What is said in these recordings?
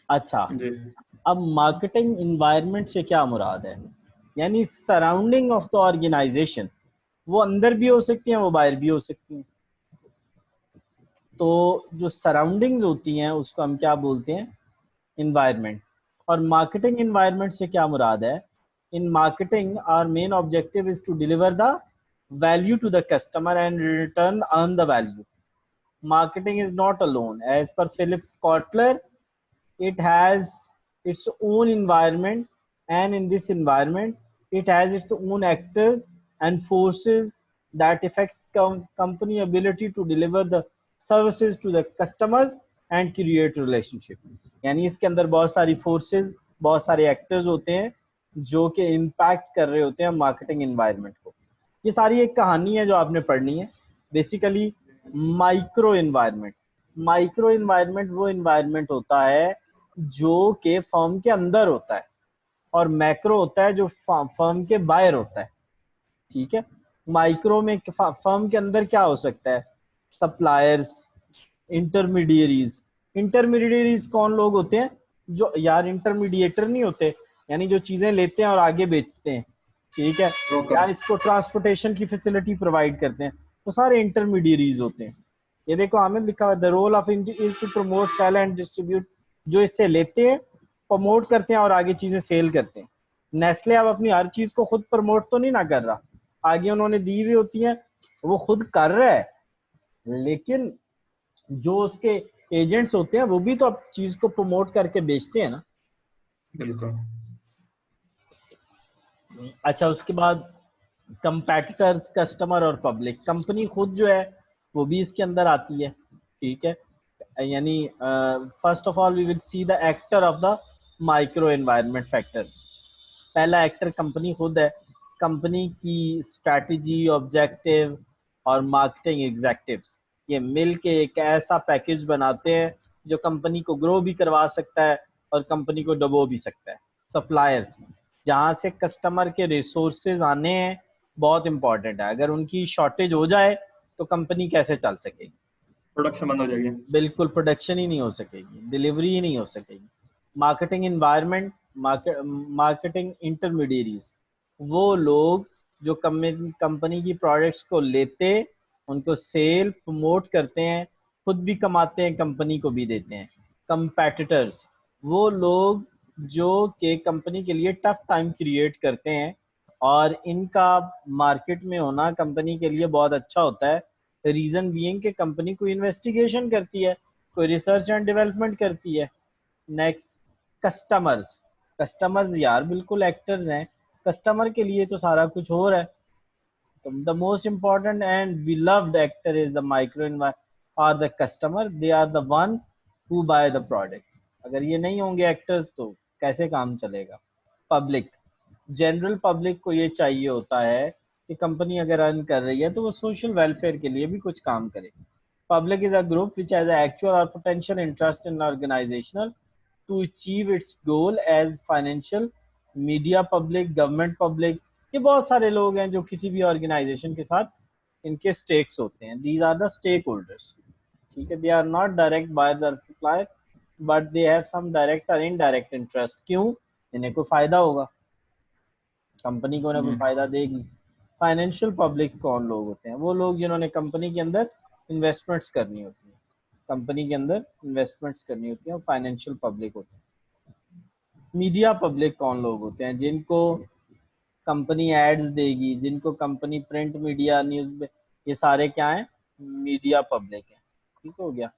अच्छा, जी। अब marketing environment से क्या मुराद है? यानी सराउंडिंग ऑफ द ऑर्गेनाइजेशन, वो अंदर भी हो सकती हैं, वो बाहर भी हो सकती हैं। तो जो सराउंडिंग्स होती हैं उसको हम क्या बोलते हैं? इन्वायरमेंट। और मार्केटिंग इन्वायरमेंट से क्या मुराद है? In marketing our main objective is to deliver the value to the customer and return earn the value. Marketing is not alone. As per Philip Kotler, it has its own environment, and in this environment, it has its own actors and forces that affects company ability to deliver the services to the customers and create relationship. यानी इसके अंदर बहुत सारी forces, बहुत सारे actors होते हैं जो कि इम्पैक्ट कर रहे होते हैं मार्केटिंग इन्वायरमेंट को। ये सारी एक कहानी है जो आपने पढ़नी है। Basically micro environment, micro environment वो इन्वायरमेंट होता है जो कि फर्म के अंदर होता है, और मैक्रो होता है जो फर्म के बाहर होता है। ठीक है, माइक्रो में फर्म के अंदर क्या हो सकता है? Suppliers, intermediaries. इंटरमीडियरीज कौन लोग होते हैं? जो यार इंटरमीडिएटर नहीं होते, यानी जो चीजें लेते हैं और आगे बेचते हैं, ठीक है, ब्रोकर। या इसको ट्रांसपोर्टेशन की फैसिलिटी प्रोवाइड करते हैं, वो सारे इंटरमीडियरीज होते हैं। ये देखो हमें लिखा हुआ, the role of is to promote, sell and distribute. जो इससे लेते हैं, प्रमोट करते हैं और आगे चीजें सेल करते हैं। नेस्ले अब अपनी हर चीज को खुद प्रमोट तो नहीं ना कर रहा, आगे उन्होंने दी हुई होती है, वो खुद कर रहा है, लेकिन जो उसके एजेंट्स होते हैं वो भी तो अब चीज को प्रमोट करके बेचते हैं ना। बिल्कुल। अच्छा, उसके बाद कंपेटिटर्स, कस्टमर और पब्लिक। कंपनी खुद जो है वो भी इसके अंदर आती है। ठीक है, यानी first of all we will see the actor of the micro environment factor. पहला एक्टर कंपनी खुद है। कंपनी की स्ट्रैटेजी, ऑब्जेक्टिव और मार्केटिंग एग्जेक्टिव्स, ये मिल के एक ऐसा पैकेज बनाते हैं जो कंपनी को ग्रो भी करवा सकता है और कंपनी को डबो भी सकता है। सप्लायर्स, जहाँ से कस्टमर के रिसोर्सेज आने हैं, बहुत इंपॉर्टेंट है। अगर उनकी शॉर्टेज हो जाए तो कंपनी कैसे चल सकेगी? प्रोडक्शन बंद हो जाएगी। बिल्कुल, प्रोडक्शन ही नहीं हो सकेगी, डिलीवरी ही नहीं हो सकेगी। मार्केटिंग इन्वायरमेंट, मार्केटिंग इंटरमीडियरीज, वो लोग जो कंपनी की प्रोडक्ट्स को लेते, उनको सेल प्रमोट करते हैं, खुद भी कमाते हैं, कंपनी को भी देते हैं। कंपेटिटर्स, वो लोग जो कि कंपनी के लिए टफ टाइम क्रिएट करते हैं, और इनका मार्केट में होना कंपनी के लिए बहुत अच्छा होता है। रीजन बीइंग कि कंपनी कोई इन्वेस्टिगेशन करती है, कोई रिसर्च एंड डेवलपमेंट करती है। Next, customers. कस्टमर्स यार बिल्कुल एक्टर्स हैं, कस्टमर के लिए तो सारा कुछ हो रहा है। तो the most important and beloved actor is the micro or the customer, they are the one who buy the product। अगर ये नहीं होंगे एक्टर्स तो कैसे काम चलेगा? पब्लिक, जनरल पब्लिक को ये चाहिए होता है कि कंपनी अगर अर्न कर रही है तो वो सोशल वेलफेयर के लिए भी कुछ काम करे। Public is a group which has actual और potential interest in organizational to achieve its goal as financial, media public, government public. ये बहुत सारे लोग हैं जो किसी भी ऑर्गेनाइजेशन के साथ इनके स्टेक्स होते हैं। These are the stakeholders. ठीक है, they are not direct buyers और supplier, but they have some direct और इनडायरेक्ट इंटरेस्ट। क्यों? इन्हें कोई फायदा होगा, कंपनी को ना कोई फायदा देगी। फाइनेंशियल पब्लिक कौन लोग होते हैं? वो लोग जिन्होंने कंपनी के अंदर इन्वेस्टमेंट्स करनी होती है, कंपनी के अंदर इन्वेस्टमेंट्स करनी होती है, फाइनेंशियल पब्लिक होते हैं। मीडिया पब्लिक कौन लोग होते हैं? जिनको कंपनी एड्स देगी, जिनको कंपनी प्रिंट मीडिया, न्यूज, ये सारे क्या हैं? मीडिया पब्लिक है। ठीक हो गया।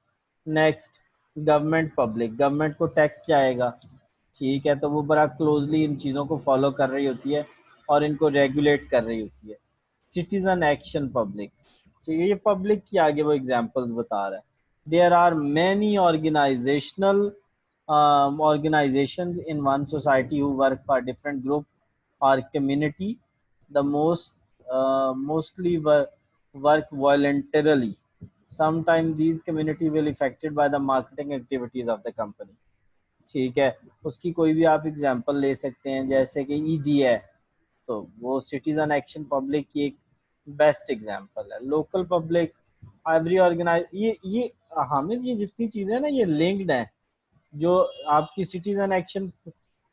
Next, government public. गवर्नमेंट को टैक्स जाएगा, ठीक है, तो वो बड़ा क्लोजली इन चीज़ों को फॉलो कर रही होती है और इनको रेगुलेट कर रही होती है। सिटीजन एक्शन पब्लिक, ठीक है, ये पब्लिक की आगे वो एग्जांपल्स बता रहा है। There are many organizational organizations in one society who work for different group or community. The mostly work voluntarily. Sometimes these community will affected by the marketing activities of the company। ठीक है, उसकी कोई भी आप example ले सकते हैं, जैसे कि ईदी है, तो वो सिटीजन एक्शन पब्लिक की एक बेस्ट एग्जांपल है। लोकल पब्लिक, एवरी ऑर्गेनाइज, ये हामिद, ये जितनी चीजें ना ये लिंक्ड हैं। जो आपकी सिटीजन एक्शन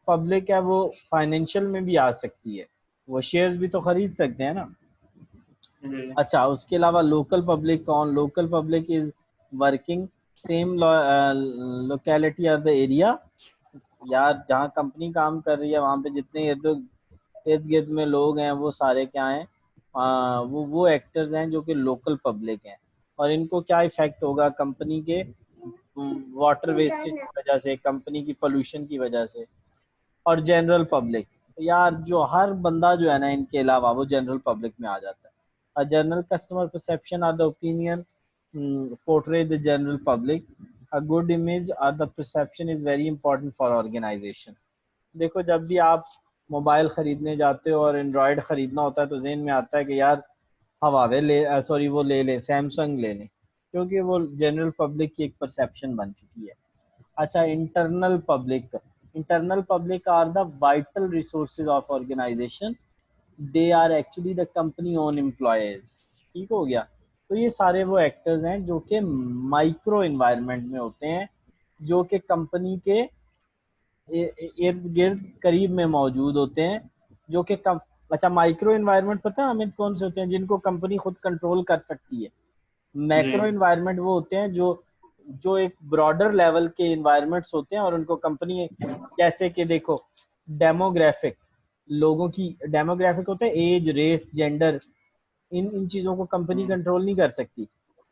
पब्लिक है वो फाइनेंशियल में भी आ सकती है, वो शेयर्स भी तो खरीद सकते हैं ना। जी अच्छा, उसके अलावा लोकल पब्लिक कौन, local public is working same locality of the area. यार जहाँ कंपनी काम कर रही है वहाँ पे जितने इर्द गिर्द में लोग हैं वो सारे क्या हैं, वो एक्टर्स हैं जो कि लोकल पब्लिक हैं। और इनको क्या इफेक्ट होगा कंपनी के वाटर वेस्टेज की वजह से, कंपनी की पोल्यूशन की वजह से। और जनरल पब्लिक, यार जो हर बंदा जो है ना इनके अलावा वो जनरल पब्लिक में आ जाता है। A general customer perception or the opinion portray the general public. A good image or the perception is very important for organization. देखो जब भी आप मोबाइल खरीदने जाते हो और एंड्रॉयड खरीदना होता है तो जेहन में आता है कि यार हवावे ले, सॉरी वो ले ले, सैमसंग ले लें, क्योंकि वो जनरल पब्लिक की एक परसेप्शन बन चुकी है। अच्छा, internal public are the vital resources of organization, they are actually the company own employees. ठीक हो गया। तो ये सारे वो एक्टर्स हैं जो कि माइक्रो इन्वायरमेंट में होते हैं, जो कि कंपनी के इर्द गिर्द करीब में मौजूद होते हैं, जो कि कम। अच्छा, माइक्रो इन्वायरमेंट पता है हमें कौन से होते हैं, जिनको कंपनी खुद कंट्रोल कर सकती है। जी मैक्रो इन्वायरमेंट वो होते हैं जो जो एक ब्रॉडर लेवल के इन्वायरमेंट्स होते हैं और उनको कंपनी, जैसे कि देखो डेमोग्राफिक, लोगों की डेमोग्राफिक होता है, एज, रेस, जेंडर, इन इन चीज़ों को कंपनी हम्म, कंट्रोल नहीं कर सकती।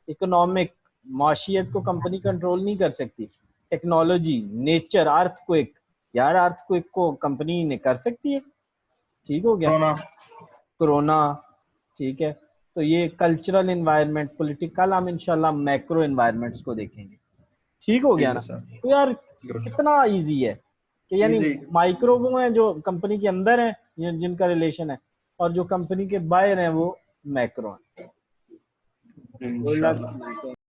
इकोनॉमिक, माशियत को कंपनी कंट्रोल नहीं कर सकती। टेक्नोलॉजी, नेचर, अर्थक्वेक, यार अर्थक्वेक को कंपनी ने कर सकती है। ठीक हो गया। कोरोना। कोरोना, ठीक है। तो ये कल्चरल इन्वायरमेंट, पॉलिटिकल, हम इंशाल्लाह मैक्रो इन्वायरमेंट्स को देखेंगे। ठीक हो गया ठीक है ना। सर। तो यार गुड। कितना इजी है कि यानी इजी। माइक्रो वो हैं जो कंपनी के अंदर है, जिनका रिलेशन है, और जो कंपनी के बाहर हैं वो मैक्रो हैं। गुड इंशाल्लाह। लक।